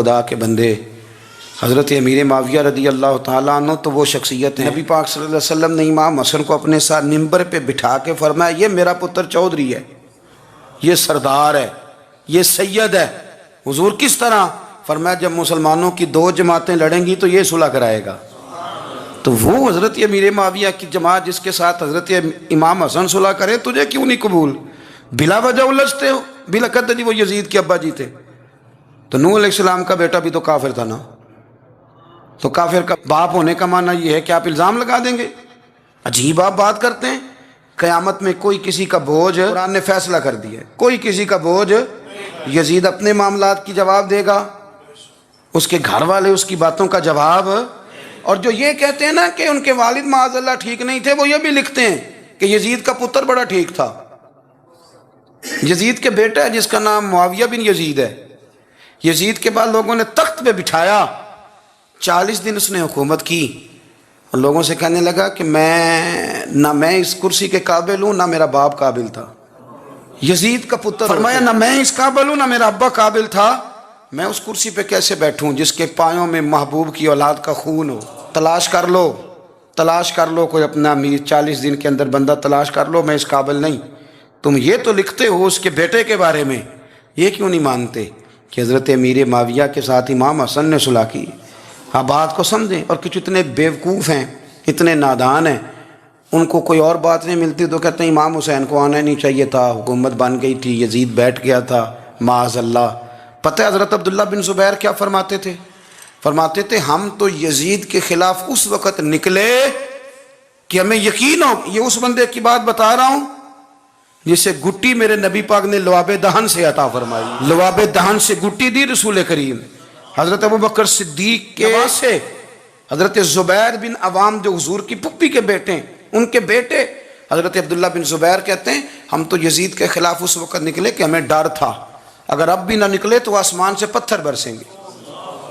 خدا کے بندے حضرت امیر معاویہ رضی اللہ تعالیٰ عنہ تو وہ شخصیت ہیں، نبی پاک صلی اللہ علیہ وسلم نے امام حسن کو اپنے ساتھ ممبر پہ بٹھا کے فرمایا یہ میرا پتر چودھری ہے، یہ سردار ہے، یہ سید ہے۔ حضور کس طرح؟ فرمایا جب مسلمانوں کی دو جماعتیں لڑیں گی تو یہ صلح کرائے گا۔ تو وہ حضرت امیر معاویہ کی جماعت جس کے ساتھ حضرت امام حسن صلح کرے، تجھے کیوں نہیں قبول؟ بلا وجہ الجھتے ہو؟ بلا کہتے جی وہ یزید کے ابا جی تھے، تو نوح علیہ السلام کا بیٹا بھی تو کافر تھا نا، تو کافر کا باپ ہونے کا معنی یہ ہے کہ آپ الزام لگا دیں گے؟ عجیب آپ بات کرتے ہیں۔ قیامت میں کوئی کسی کا بوجھ، قرآن نے فیصلہ کر دیا ہے، کوئی کسی کا بوجھ، یزید اپنے معاملات کی جواب دے گا، اس کے گھر والے اس کی باتوں کا جواب۔ اور جو یہ کہتے ہیں نا کہ ان کے والد معاذ اللہ ٹھیک نہیں تھے، وہ یہ بھی لکھتے ہیں کہ یزید کا پتر بڑا ٹھیک تھا۔ یزید کے بیٹا ہے جس کا نام معاویہ بن یزید ہے، یزید کے بعد لوگوں نے تخت پہ بٹھایا، 40 دن اس نے حکومت کی، اور لوگوں سے کہنے لگا کہ میں اس کرسی کے قابل ہوں، نہ میرا باپ قابل تھا۔ یزید کا پتر فرمایا نہ میں اس قابل ہوں، نہ میرا ابا قابل تھا، میں اس کرسی پہ کیسے بیٹھوں جس کے پایوں میں محبوب کی اولاد کا خون ہو؟ تلاش کر لو کوئی اپنا امیر، 40 دن کے اندر بندہ تلاش کر لو، میں اس قابل نہیں۔ تم یہ تو لکھتے ہو اس کے بیٹے کے بارے میں، یہ کیوں نہیں مانتے کہ حضرت امیر معاویہ کے ساتھ امام حسن نے صلح کی؟ آپ بات کو سمجھیں۔ اور کچھ اتنے بیوقوف ہیں، اتنے نادان ہیں، ان کو کوئی اور بات نہیں ملتی تو کہتے ہیں امام حسین کو آنا نہیں چاہیے تھا، حکومت بن گئی تھی، یزید بیٹھ گیا تھا، معاذ اللہ۔ پتہ ہے حضرت عبداللہ بن زبیر کیا فرماتے تھے؟ فرماتے تھے ہم تو یزید کے خلاف اس وقت نکلے کہ ہمیں یقین ہو، یہ اس بندے کی بات بتا رہا ہوں جسے گٹی میرے نبی پاک نے لواب دہن سے عطا فرمائی، لواب دہن سے گٹی دی رسول کریم۔ حضرت ابوبکر صدیق کے سے حضرت زبیر بن عوام جو حضور کی پھپھی کے بیٹے ہیں، ان کے بیٹے حضرت عبداللہ بن زبیر کہتے ہیں ہم تو یزید کے خلاف اس وقت نکلے کہ ہمیں ڈر تھا اگر اب بھی نہ نکلے تو آسمان سے پتھر برسیں گے،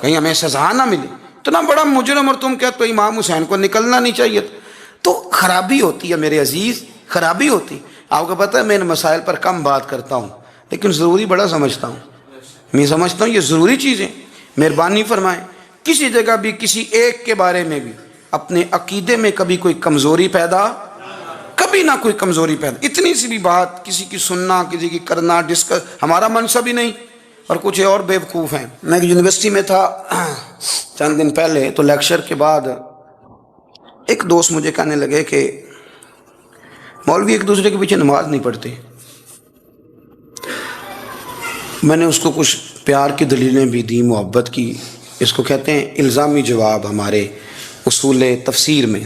کہیں ہمیں سزا نہ ملے۔ اتنا بڑا مجرم اور تم کہتے ہو امام حسین کو نکلنا نہیں چاہیے تھا۔ تو خرابی ہوتی ہے میرے عزیز، خرابی ہوتی۔ آپ کو پتہ ہے میں ان مسائل پر کم بات کرتا ہوں لیکن ضروری بڑا سمجھتا ہوں، میں سمجھتا ہوں یہ ضروری چیزیں۔ مہربانی فرمائیں کسی جگہ بھی کسی ایک کے بارے میں بھی اپنے عقیدے میں کبھی کوئی کمزوری پیدا، کبھی نہ کوئی کمزوری پیدا، اتنی سی بھی بات کسی کی سننا، کسی کی کرنا، ڈسکس، ہمارا منصب ہی نہیں۔ اور کچھ اور بیوقوف ہیں۔ میں یونیورسٹی میں تھا چند دن پہلے، تو لیکچر کے بعد ایک دوست مجھے کہنے لگے کہ مولوی ایک دوسرے کے پیچھے نماز نہیں پڑھتے۔ میں نے اس کو کچھ پیار کی دلیلیں بھی دی، محبت کی، اس کو کہتے ہیں الزامی جواب ہمارے اصول تفسیر میں۔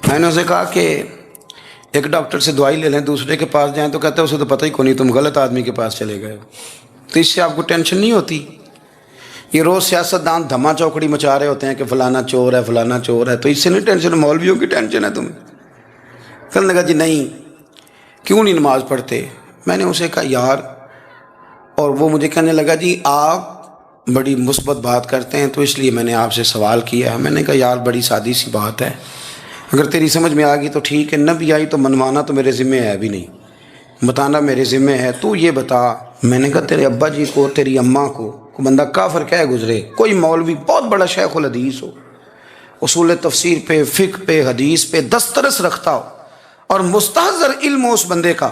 میں نے اسے کہا کہ ایک ڈاکٹر سے دوائی لے لیں، دوسرے کے پاس جائیں تو کہتا ہے اسے تو پتہ ہی کو نہیں، تم غلط آدمی کے پاس چلے گئے ہو۔ تو اس سے آپ کو ٹینشن نہیں ہوتی؟ یہ روز سیاستدان دھما چوکڑی مچا رہے ہوتے ہیں کہ فلانا چور ہے، فلانا چور ہے، تو اس سے نہیں ٹینشن، مولویوں کی ٹینشن ہے تمہیں۔ کہنے لگا جی نہیں، کیوں نہیں نماز پڑھتے؟ میں نے اسے کہا یار، اور وہ مجھے کہنے لگا جی آپ بڑی مثبت بات کرتے ہیں تو اس لیے میں نے آپ سے سوال کیا ہے۔ میں نے کہا یار بڑی سادی سی بات ہے، اگر تیری سمجھ میں آ گئی تو ٹھیک ہے، نہ بھی آئی تو منوانا تو میرے ذمہ ہے بھی نہیں، بتانا میرے ذمہ ہے۔ تو یہ بتا، میں نے کہا تیرے ابا جی کو، تیری اماں کو کوئی بندہ کافر کہہ گزرے، کوئی مولوی بہت بڑا شیخ الحدیث ہو، اصول تفسیر پہ، فقہ پہ، حدیث پہ دسترس رکھتا ہو، اور مستحضر علم ہو اس بندے کا،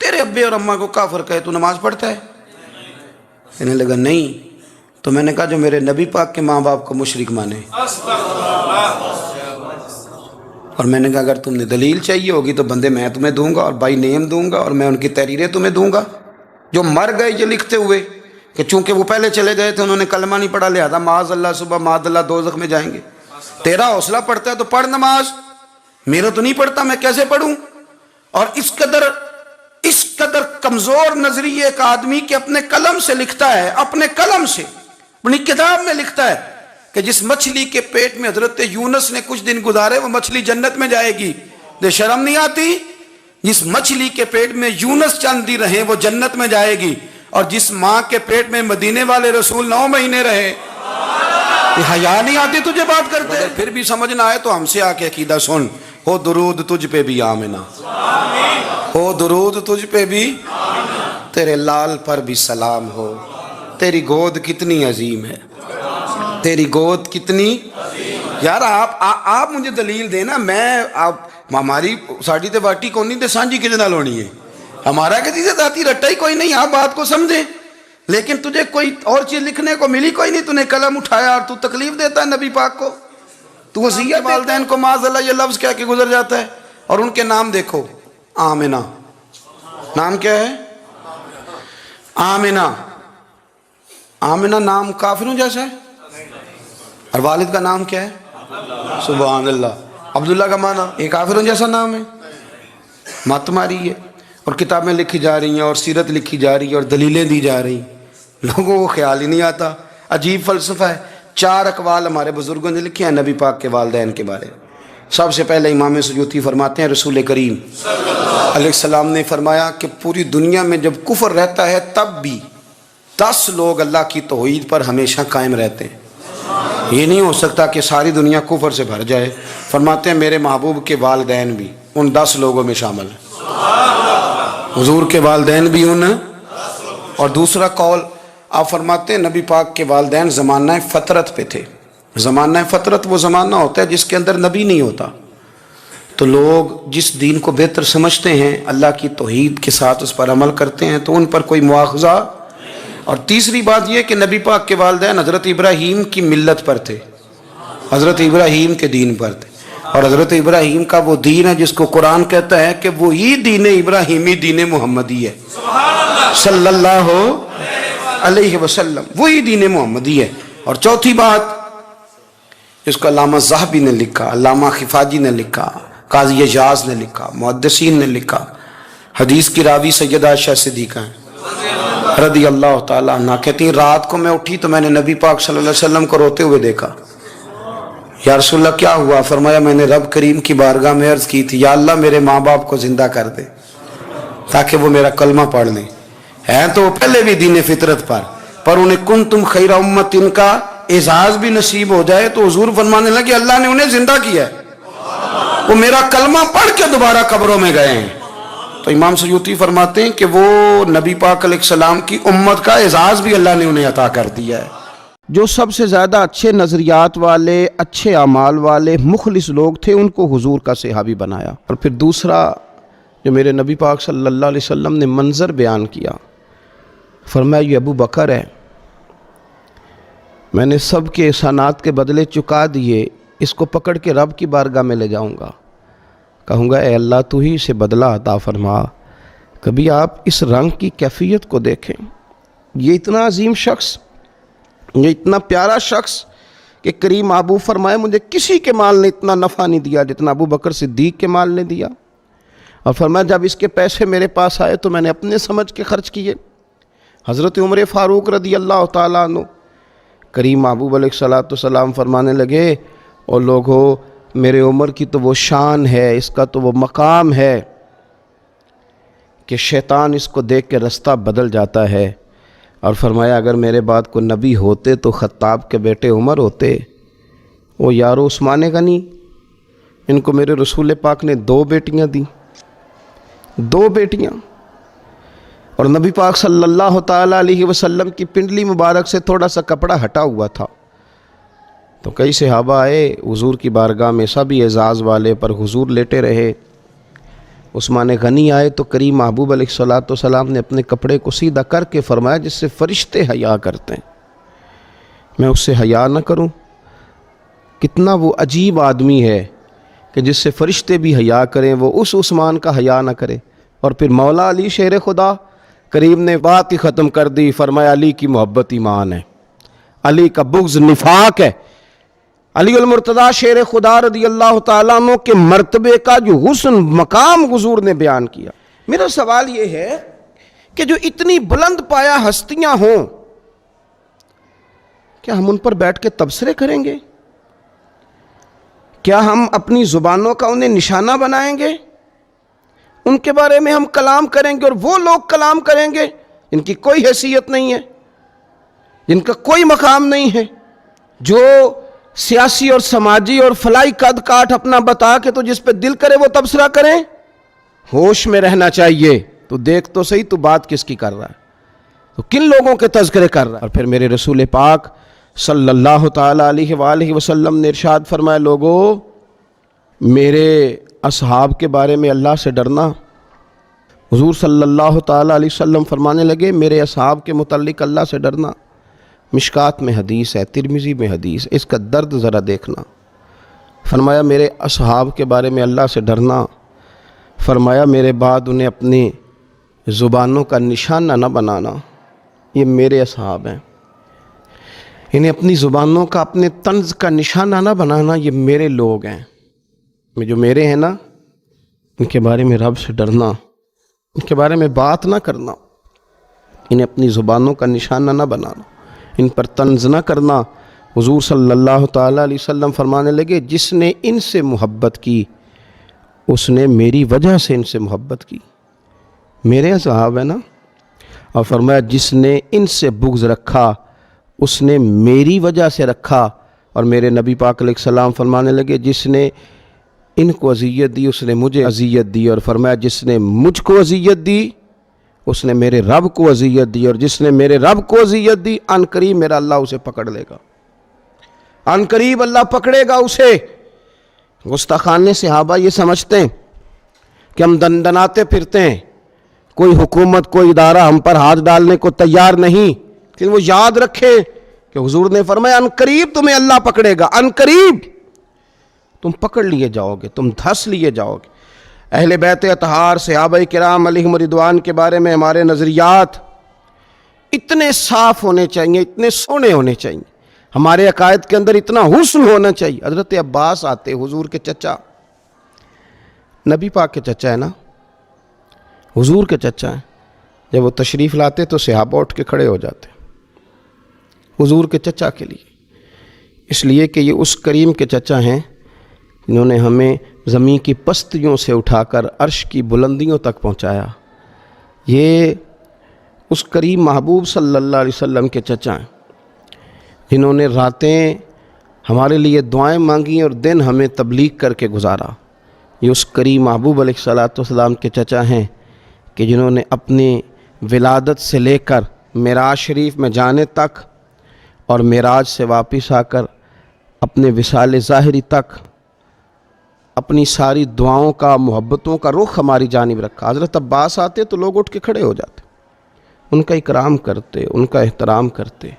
تیرے ابے اور اماں کو کافر کہے تو نماز پڑھتا ہے؟ کہنے لگا نہیں۔ تو میں نے کہا جو میرے نبی پاک کے ماں باپ کو مشرک مانے، اور میں نے کہا اگر تم نے دلیل چاہیے ہوگی تو بندے میں تمہیں دوں گا اور بائی نیم دوں گا، اور میں ان کی تحریریں تمہیں دوں گا جو مر گئے یہ لکھتے ہوئے کہ چونکہ وہ پہلے چلے گئے تھے انہوں نے کلمہ نہیں پڑھا لہذا معاذ اللہ صبح معاذ اللہ دوزخ میں جائیں گے۔ تیرا حوصلہ پڑھتا ہے تو پڑھ نماز، میرا تو نہیں پڑھتا، میں کیسے پڑھوں؟ اور اس قدر کمزور نظریے ایک آدمی کہ اپنے قلم سے لکھتا ہے، اپنے قلم سے اپنی کتاب میں لکھتا ہے کہ جس مچھلی کے پیٹ میں حضرت یونس نے کچھ دن گزارے وہ مچھلی جنت میں جائے گی۔ دے شرم نہیں آتی؟ جس مچھلی کے پیٹ میں یونس چند دن رہے وہ جنت میں جائے گی، اور جس ماں کے پیٹ میں مدینے والے رسول 9 مہینے رہے، یہ حیا نہیں آتی تجھے بات کرتے؟ اگر پھر بھی سمجھ نہ آئے تو ہم سے آ کے عقیدہ سن، ہو درود تجھ پہ بھی آمنہ، ہو درود تجھ پہ بھی، تیرے لال پر بھی سلام ہو، تیری گود کتنی عظیم ہے، تیری گود کتنی یار آپ مجھے دلیل دینا، میں ہماری ساڑی تے باٹی کونی تے سانجی کدے نال ہونی ہے، ہمارا کسی سے ذاتی رٹا ہی کوئی نہیں، آپ بات کو سمجھیں، لیکن تجھے کوئی اور چیز لکھنے کو ملی کوئی نہیں، تو نے قلم اٹھایا اور تو تکلیف دیتا ہے نبی پاک کو، تو وصیت والدین کو معاذ اللہ یہ لفظ کہہ کے گزر جاتا ہے۔ اور ان کے نام دیکھو، آمنہ، نام کیا ہے؟ آمنہ۔ آمنہ نام کافروں جیسا ہے، اور والد کا نام کیا ہے؟ سبحان اللہ۔ عبداللہ کا معنی یہ کافروں جیسا نام ہے، مت ماری ہے، اور کتابیں لکھی جا رہی ہیں اور سیرت لکھی جا رہی ہے اور دلیلیں دی جا رہی ہیں، لوگوں کو خیال ہی نہیں آتا، عجیب فلسفہ ہے۔ 4 اقوال ہمارے بزرگوں نے لکھے ہیں نبی پاک کے والدین کے بارے میں۔ سب سے پہلے امام سیوطی فرماتے ہیں رسول کریم علیہ السلام نے فرمایا کہ پوری دنیا میں جب کفر رہتا ہے تب بھی 10 لوگ اللہ کی توحید پر ہمیشہ قائم رہتے ہیں، یہ نہیں ہو سکتا کہ ساری دنیا کفر سے بھر جائے۔ فرماتے ہیں میرے محبوب کے والدین بھی ان 10 لوگوں میں شامل ہیں، حضور کے والدین بھی ان۔ اور دوسرا قول آپ فرماتے ہیں نبی پاک کے والدین زمانہ فطرت پہ تھے۔ زمانہ فطرت وہ زمانہ ہوتا ہے جس کے اندر نبی نہیں ہوتا، تو لوگ جس دین کو بہتر سمجھتے ہیں، اللہ کی توحید کے ساتھ اس پر عمل کرتے ہیں، تو ان پر کوئی مواخذہ۔ اور تیسری بات یہ کہ نبی پاک کے والدین حضرت ابراہیم کی ملت پر تھے، حضرت ابراہیم کے دین پر تھے، اور حضرت ابراہیم کا وہ دین ہے جس کو قرآن کہتا ہے کہ وہی دین ابراہیمی دین محمدی ہے صلی اللہ علیہ وسلم، وہی دین محمدی ہے۔ اور چوتھی بات جس کو علامہ ذہبی نے لکھا، علامہ خفاجی نے لکھا، قاضی اعجاز نے لکھا، محدثین نے لکھا، حدیث کی راوی سیدہ عائشہ صدیقہ ہیں رضی اللہ تعالیٰ عنہ، کہتی ہیں رات کو میں اٹھی تو میں نے نبی پاک صلی اللہ علیہ وسلم کو روتے ہوئے دیکھا۔ یا رسول اللہ کیا ہوا؟ فرمایا میں نے رب کریم کی بارگاہ میں عرض کی تھی یا اللہ میرے ماں باپ کو زندہ کر دے تاکہ وہ میرا کلمہ پڑھ لیں، ہیں تو وہ پہلے بھی دین فطرت پر انہیں کنتم خیر امت ان کا اعزاز بھی نصیب ہو جائے، تو حضور فرمانے لگے اللہ نے انہیں زندہ کیا ہے، وہ میرا کلمہ پڑھ کے دوبارہ قبروں میں گئے ہیں۔ تو امام سیوطی فرماتے ہیں کہ وہ نبی پاک علیہ السلام کی امت کا اعزاز بھی اللہ نے انہیں عطا کر دیا ہے۔ جو سب سے زیادہ اچھے نظریات والے، اچھے اعمال والے، مخلص لوگ تھے، ان کو حضور کا صحابی بنایا۔ اور پھر دوسرا جو میرے نبی پاک صلی اللہ علیہ وسلم نے منظر بیان کیا، فرمایا یہ ابو بکر ہے، میں نے سب کے احسانات کے بدلے چکا دیے، اس کو پکڑ کے رب کی بارگاہ میں لے جاؤں گا، کہوں گا اے اللہ تو ہی اسے بدلہ عطا فرما۔ کبھی آپ اس رنگ کی کیفیت کو دیکھیں، یہ اتنا عظیم شخص، یہ اتنا پیارا شخص کہ کریم محبوب فرمائے مجھے کسی کے مال نے اتنا نفع نہیں دیا جتنا ابو بکر صدیق کے مال نے دیا، اور فرمایا جب اس کے پیسے میرے پاس آئے تو میں نے اپنے سمجھ کے خرچ کیے۔ حضرت عمر فاروق رضی اللہ تعالیٰ عنہ، کریم محبوب علیہ السلام فرمانے لگے اور لوگوں میرے عمر کی تو وہ شان ہے، اس کا تو وہ مقام ہے کہ شیطان اس کو دیکھ کے رستہ بدل جاتا ہے، اور فرمایا اگر میرے بعد کو نبی ہوتے تو خطاب کے بیٹے عمر ہوتے۔ وہ یارو عثمان غنی، ان کو میرے رسول پاک نے 2 بیٹیاں دیں، 2 بیٹیاں، اور نبی پاک صلی اللہ تعالیٰ علیہ وسلم کی پنڈلی مبارک سے تھوڑا سا کپڑا ہٹا ہوا تھا، تو کئی صحابہ آئے حضور کی بارگاہ میں، سبھی اعزاز والے، پر حضور لیٹے رہے۔ عثمان غنی آئے تو کریم محبوب علیہ السلام نے اپنے کپڑے کو سیدھا کر کے فرمایا جس سے فرشتے حیا کرتے ہیں میں اس سے حیا نہ کروں؟ کتنا وہ عجیب آدمی ہے کہ جس سے فرشتے بھی حیا کریں، وہ اس عثمان کا حیا نہ کرے۔ اور پھر مولا علی شیر خدا، کریم نے بات ہی ختم کر دی، فرمایا علی کی محبت ایمان ہے، علی کا بغض نفاق ہے۔ علی المرتضیٰ شیر خدا رضی اللہ تعالیٰ عنہ کے مرتبے کا جو حسن مقام حضور نے بیان کیا۔ میرا سوال یہ ہے کہ جو اتنی بلند پایا ہستیاں ہوں، کیا ہم ان پر بیٹھ کے تبصرے کریں گے؟ کیا ہم اپنی زبانوں کا انہیں نشانہ بنائیں گے؟ ان کے بارے میں ہم کلام کریں گے، اور وہ لوگ کلام کریں گے جن کی کوئی حیثیت نہیں ہے، جن کا کوئی مقام نہیں ہے، جو سیاسی اور سماجی اور فلائی قد کاٹ اپنا بتا کے تو جس پہ دل کرے وہ تبصرہ کریں؟ ہوش میں رہنا چاہیے۔ تو دیکھ تو صحیح تو بات کس کی کر رہا ہے؟ تو کن لوگوں کے تذکرے کر رہا ہے؟ اور پھر میرے رسول پاک صلی اللہ تعالیٰ علیہ وآلہ وسلم نے ارشاد فرمایا، لوگو میرے اصحاب کے بارے میں اللہ سے ڈرنا۔ حضور صلی اللہ تعالیٰ علیہ وسلم فرمانے لگے، میرے اصحاب کے متعلق اللہ سے ڈرنا۔ مشکات میں حدیث ہے، ترمذی میں حدیث، اس کا درد ذرا دیکھنا۔ فرمایا میرے اصحاب کے بارے میں اللہ سے ڈرنا، فرمایا میرے بعد انہیں اپنی زبانوں کا نشانہ نہ بنانا۔ یہ میرے اصحاب ہیں، انہیں اپنی زبانوں کا، اپنے طنز کا نشانہ نہ بنانا، یہ میرے لوگ ہیں۔ جو میرے ہیں نا، ان کے بارے میں رب سے ڈرنا، ان کے بارے میں بات نہ کرنا، انہیں اپنی زبانوں کا نشانہ نہ بنانا، ان پر طنز نہ کرنا۔ حضور صلی اللہ تعالیٰ علیہ وسلم فرمانے لگے، جس نے ان سے محبت کی اس نے میری وجہ سے ان سے محبت کی۔ میرے اصحاب ہیں نا، اور فرمایا جس نے ان سے بغض رکھا اس نے میری وجہ سے رکھا۔ اور میرے نبی پاک علیہ السلام فرمانے لگے، جس نے ان کو اذیت دی اس نے مجھے اذیت دی، اور فرمایا جس نے مجھ کو اذیت دی اس نے میرے رب کو اذیت دی، اور جس نے میرے رب کو اذیت دی ان قریب میرا اللہ اسے پکڑ لے گا، ان قریب اللہ پکڑے گا اسے۔ گستاخان صحابہ یہ سمجھتے ہیں کہ ہم دندناتے پھرتے ہیں، کوئی حکومت کوئی ادارہ ہم پر ہاتھ ڈالنے کو تیار نہیں، لیکن وہ یاد رکھیں کہ حضور نے فرمایا ان قریب تمہیں اللہ پکڑے گا، ان قریب تم پکڑ لیے جاؤ گے، تم دھس لیے جاؤ گے۔ اہل بیت اطہار صحابہ کرام علیہم رضوان کے بارے میں ہمارے نظریات اتنے صاف ہونے چاہیے، اتنے سونے ہونے چاہیے، ہمارے عقائد کے اندر اتنا حسن ہونا چاہیے۔ حضرت عباس آتے، حضور کے چچا، نبی پاک کے چچا ہے نا، حضور کے چچا ہیں، جب وہ تشریف لاتے تو صحابہ اٹھ کے کھڑے ہو جاتے حضور کے چچا کے لیے، اس لیے کہ یہ اس کریم کے چچا ہیں جنہوں نے ہمیں زمین کی پستیوں سے اٹھا کر عرش کی بلندیوں تک پہنچایا۔ یہ اس کریم محبوب صلی اللہ علیہ وسلم کے چچا ہیں جنہوں نے راتیں ہمارے لیے دعائیں مانگی اور دن ہمیں تبلیغ کر کے گزارا۔ یہ اس کریم محبوب علیہ السلام کے چچا ہیں کہ جنہوں نے اپنی ولادت سے لے کر معراج شریف میں جانے تک اور معراج سے واپس آ کر اپنے وصال ظاہری تک اپنی ساری دعاؤں کا، محبتوں کا رخ ہماری جانب رکھا۔ حضرت عباس آتے تو لوگ اٹھ کے کھڑے ہو جاتے، ان کا اکرام کرتے، ان کا احترام کرتے۔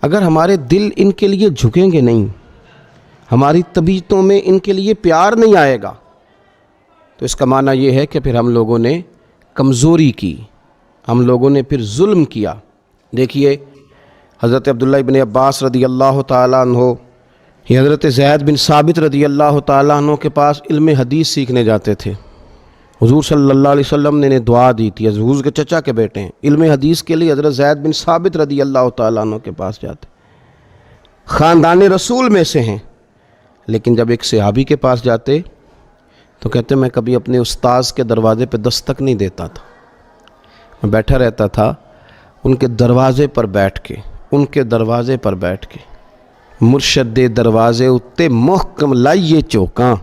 اگر ہمارے دل ان کے لیے جھکیں گے نہیں، ہماری طبیعتوں میں ان کے لیے پیار نہیں آئے گا، تو اس کا معنی یہ ہے کہ پھر ہم لوگوں نے کمزوری کی، ہم لوگوں نے پھر ظلم کیا۔ دیکھیے حضرت عبداللہ ابن عباس رضی اللہ تعالیٰ عنہ، یہ حضرت زید بن ثابت رضی اللہ تعالیٰ عنہ کے پاس علم حدیث سیکھنے جاتے تھے۔ حضور صلی اللہ علیہ وسلم نے انہیں دعا دی تھی، حضور کے چچا کے بیٹے ہیں، علم حدیث کے لیے حضرت زید بن ثابت رضی اللہ تعالیٰ عنہ کے پاس جاتے، خاندان رسول میں سے ہیں، لیکن جب ایک صحابی کے پاس جاتے تو کہتے میں کبھی اپنے استاذ کے دروازے پہ دستک نہیں دیتا تھا، میں بیٹھا رہتا تھا ان کے دروازے پر بیٹھ کے، ان کے دروازے پر بیٹھ کے، مرشد دے دروازے اتے محکم لائیے چوکاں،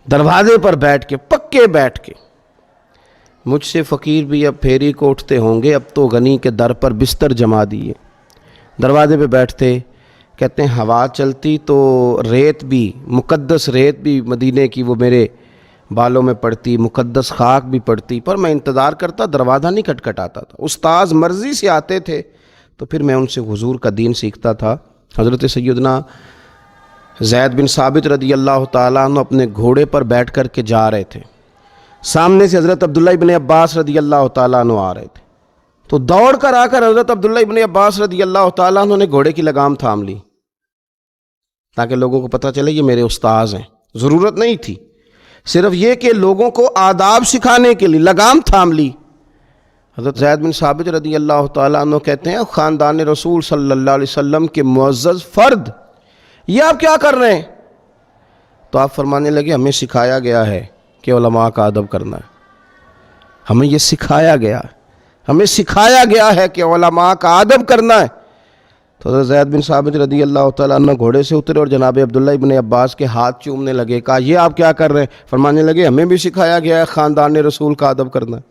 دروازے پر بیٹھ کے، پکے بیٹھ کے۔ مجھ سے فقیر بھی اب پھیری کو اٹھتے ہوں گے، اب تو غنی کے در پر بستر جما دیے۔ دروازے پہ بیٹھتے، کہتے ہیں ہوا چلتی تو ریت بھی، مقدس ریت بھی مدینے کی وہ میرے بالوں میں پڑتی، مقدس خاک بھی پڑتی، پر میں انتظار کرتا، دروازہ نہیں کھٹکھٹاتا تھا۔ استاذ مرضی سے آتے تھے تو پھر میں ان سے حضور کا دین سیکھتا تھا۔ حضرت سیدنا زید بن ثابت رضی اللہ تعالیٰ عنہ اپنے گھوڑے پر بیٹھ کر کے جا رہے تھے، سامنے سے حضرت عبداللہ ابن عباس رضی اللہ تعالیٰ عنہ آ رہے تھے، تو دوڑ کر آ کر حضرت عبداللہ ابن عباس رضی اللہ تعالیٰ عنہ نے گھوڑے کی لگام تھام لی تاکہ لوگوں کو پتہ چلے یہ میرے استاذ ہیں۔ ضرورت نہیں تھی، صرف یہ کہ لوگوں کو آداب سکھانے کے لیے لگام تھام لی۔ حضرت زید بن ثابت رضی اللہ تعالیٰ عنہ کہتے ہیں خاندان رسول صلی اللہ علیہ وسلم کے معزز فرد، یہ آپ کیا کر رہے ہیں؟ تو آپ فرمانے لگے ہمیں سکھایا گیا ہے کہ علماء کا ادب کرنا ہے، ہمیں یہ سکھایا گیا ہے، ہمیں سکھایا گیا ہے کہ علماء کا ادب کرنا ہے۔ تو حضرت زید بن ثابت رضی اللہ تعالیٰ عنہ گھوڑے سے اترے اور جناب عبداللہ ابن عباس کے ہاتھ چومنے لگے، کہا یہ آپ کیا کر رہے ہیں؟ فرمانے لگے ہمیں بھی سکھایا گیا ہے خاندان رسول کا ادب کرنا ہے۔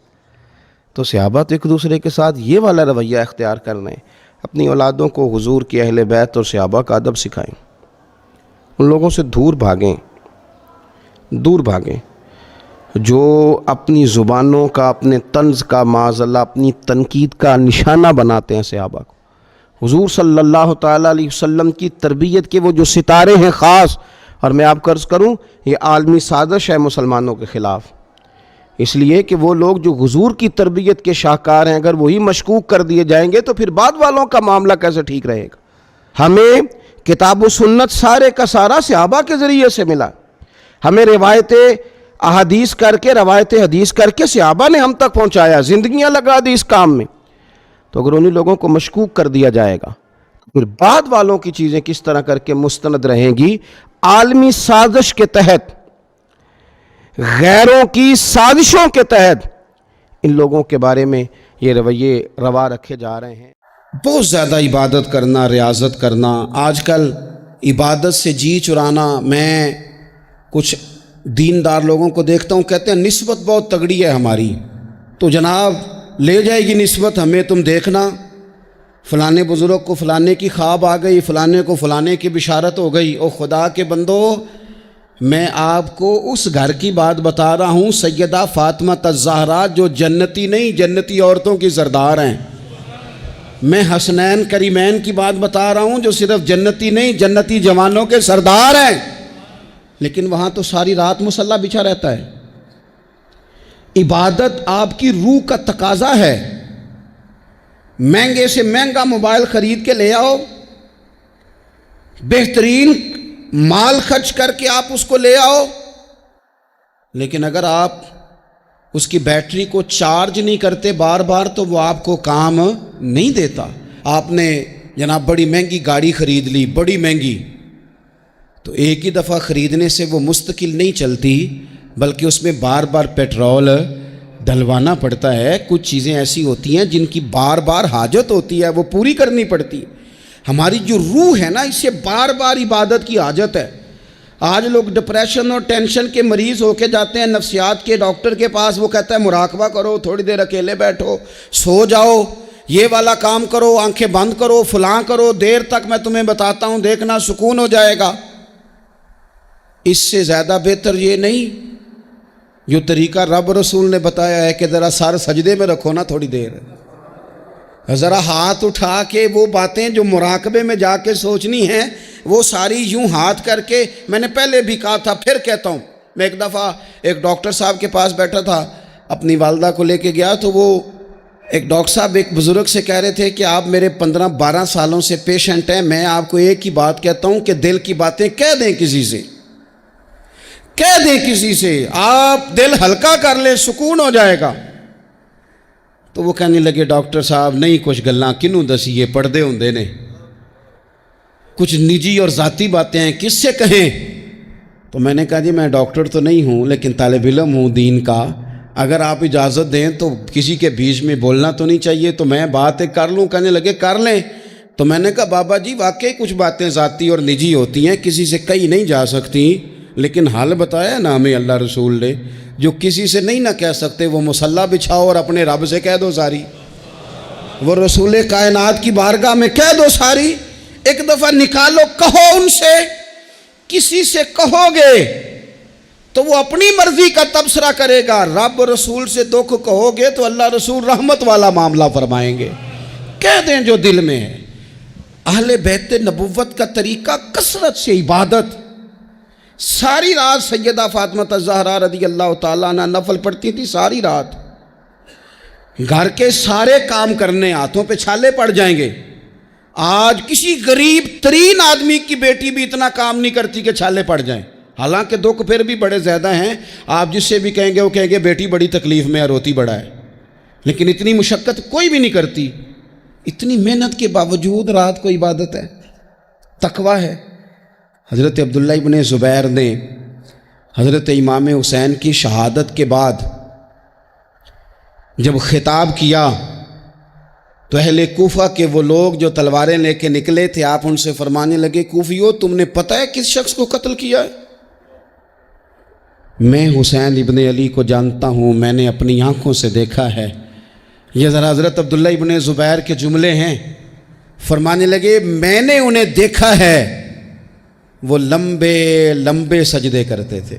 تو صحابہ تو ایک دوسرے کے ساتھ یہ والا رویہ اختیار کر لیں، اپنی اولادوں کو حضور کے اہل بیت اور صحابہ کا ادب سکھائیں، ان لوگوں سے دور بھاگیں، جو اپنی زبانوں کا، اپنے طنز کا، معاذ اللہ اپنی تنقید کا نشانہ بناتے ہیں صحابہ کو۔ حضور صلی اللہ تعالیٰ علیہ وسلم کی تربیت کے وہ جو ستارے ہیں خاص، اور میں آپ کو عرض کروں یہ عالمی سازش ہے مسلمانوں کے خلاف، اس لیے کہ وہ لوگ جو حضور کی تربیت کے شاہکار ہیں اگر وہی مشکوک کر دیے جائیں گے تو پھر بعد والوں کا معاملہ کیسے ٹھیک رہے گا۔ ہمیں کتاب و سنت سارے کا سارا صحابہ کے ذریعے سے ملا، ہمیں روایت حدیث کر کے صحابہ نے ہم تک پہنچایا، زندگیاں لگا دی اس کام میں۔ تو اگر انہی لوگوں کو مشکوک کر دیا جائے گا پھر بعد والوں کی چیزیں کس طرح کر کے مستند رہیں گی؟ عالمی سازش کے تحت، غیروں کی سازشوں کے تحت ان لوگوں کے بارے میں یہ رویے روا رکھے جا رہے ہیں۔ بہت زیادہ عبادت کرنا، ریاضت کرنا، آج کل عبادت سے جی چرانا۔ میں کچھ دیندار لوگوں کو دیکھتا ہوں، کہتے ہیں نسبت بہت تگڑی ہے ہماری، تو جناب لے جائے گی نسبت ہمیں، تم دیکھنا فلانے بزرگ کو فلانے کی خواب آ گئی، فلانے کو فلانے کی بشارت ہو گئی۔ او خدا کے بندو، میں آپ کو اس گھر کی بات بتا رہا ہوں، سیدہ فاطمہ الزہرا جو جنتی نہیں، جنتی عورتوں کی سردار ہیں۔ میں حسنین کریمین کی بات بتا رہا ہوں جو صرف جنتی نہیں، جنتی جوانوں کے سردار ہیں، لیکن وہاں تو ساری رات مصلی بچھا رہتا ہے۔ عبادت آپ کی روح کا تقاضا ہے۔ مہنگے سے مہنگا موبائل خرید کے لے آؤ، بہترین مال خرچ کر کے آپ اس کو لے آؤ، لیکن اگر آپ اس کی بیٹری کو چارج نہیں کرتے بار بار تو وہ آپ کو کام نہیں دیتا۔ آپ نے جناب بڑی مہنگی گاڑی خرید لی، بڑی مہنگی، تو ایک ہی دفعہ خریدنے سے وہ مستقل نہیں چلتی، بلکہ اس میں بار بار پیٹرول ڈلوانا پڑتا ہے۔ کچھ چیزیں ایسی ہوتی ہیں جن کی بار بار حاجت ہوتی ہے، وہ پوری کرنی پڑتی۔ ہماری جو روح ہے نا، اسے بار بار عبادت کی حاجت ہے۔ آج لوگ ڈپریشن اور ٹینشن کے مریض ہو کے جاتے ہیں نفسیات کے ڈاکٹر کے پاس، وہ کہتا ہے مراقبہ کرو، تھوڑی دیر اکیلے بیٹھو، سو جاؤ، یہ والا کام کرو، آنکھیں بند کرو، فلاں کرو، دیر تک میں تمہیں بتاتا ہوں، دیکھنا سکون ہو جائے گا۔ اس سے زیادہ بہتر یہ نہیں جو طریقہ رب رسول نے بتایا ہے کہ ذرا سر سجدے میں رکھو نا تھوڑی دیر، ذرا ہاتھ اٹھا کے وہ باتیں جو مراقبے میں جا کے سوچنی ہیں وہ ساری یوں ہاتھ کر کے۔ میں نے پہلے بھی کہا تھا، پھر کہتا ہوں، میں ایک دفعہ ایک ڈاکٹر صاحب کے پاس بیٹھا تھا، اپنی والدہ کو لے کے گیا، تو وہ ایک ڈاکٹر صاحب ایک بزرگ سے کہہ رہے تھے کہ آپ میرے 15-12 سالوں سے پیشنٹ ہیں، میں آپ کو ایک ہی بات کہتا ہوں کہ دل کی باتیں کہہ دیں کسی سے، کہہ دیں کسی سے، آپ دل ہلکا کر لیں، سکون ہو جائے گا۔ تو وہ کہنے لگے ڈاکٹر صاحب نہیں کچھ گلاں کنوں دسیے، پردے ہوندے نے، کچھ نجی اور ذاتی باتیں ہیں، کس سے کہیں؟ تو میں نے کہا جی میں ڈاکٹر تو نہیں ہوں لیکن طالب علم ہوں دین کا، اگر آپ اجازت دیں تو کسی کے بیچ میں بولنا تو نہیں چاہیے، تو میں بات کر لوں؟ کہنے لگے کر لیں۔ تو میں نے کہا بابا جی واقعی کچھ باتیں ذاتی اور نجی ہوتی ہیں، کسی سے کہی نہیں جا سکتی، لیکن حل بتایا نا ہمیں اللہ رسول نے، جو کسی سے نہیں نہ کہہ سکتے وہ مصلی بچھاؤ اور اپنے رب سے کہہ دو ساری، وہ رسول کائنات کی بارگاہ میں کہہ دو ساری، ایک دفعہ نکالو، کہو ان سے۔ کسی سے کہو گے تو وہ اپنی مرضی کا تبصرہ کرے گا، رب رسول سے دکھ کہو گے تو اللہ رسول رحمت والا معاملہ فرمائیں گے۔ کہہ دیں جو دل میں ہے۔ اہل بیت نبوت کا طریقہ کثرت سے عبادت۔ ساری رات سیدہ فاطمہ الزہرا رضی اللہ تعالیٰ عنہ نفل پڑھتی تھی، ساری رات، گھر کے سارے کام کرنے، ہاتھوں پہ چھالے پڑ جائیں گے۔ آج کسی غریب ترین آدمی کی بیٹی بھی اتنا کام نہیں کرتی کہ چھالے پڑ جائیں، حالانکہ دکھ پھر بھی بڑے زیادہ ہیں۔ آپ جس سے بھی کہیں گے وہ کہیں گے بیٹی بڑی تکلیف میں ہے، روتی بڑا ہے، لیکن اتنی مشقت کوئی بھی نہیں کرتی۔ اتنی محنت کے باوجود رات کو عبادت ہے، تقویٰ ہے۔ حضرت عبداللہ ابن زبیر نے حضرت امام حسین کی شہادت کے بعد جب خطاب کیا تو اہل کوفہ کے وہ لوگ جو تلواریں لے کے نکلے تھے، آپ ان سے فرمانے لگے کوفیو تم نے پتہ ہے کس شخص کو قتل کیا ہے؟ میں حسین ابن علی کو جانتا ہوں، میں نے اپنی آنکھوں سے دیکھا ہے، یہ ذرا حضرت عبداللہ ابن زبیر کے جملے ہیں. فرمانے لگے میں نے انہیں دیکھا ہے وہ لمبے لمبے سجدے کرتے تھے،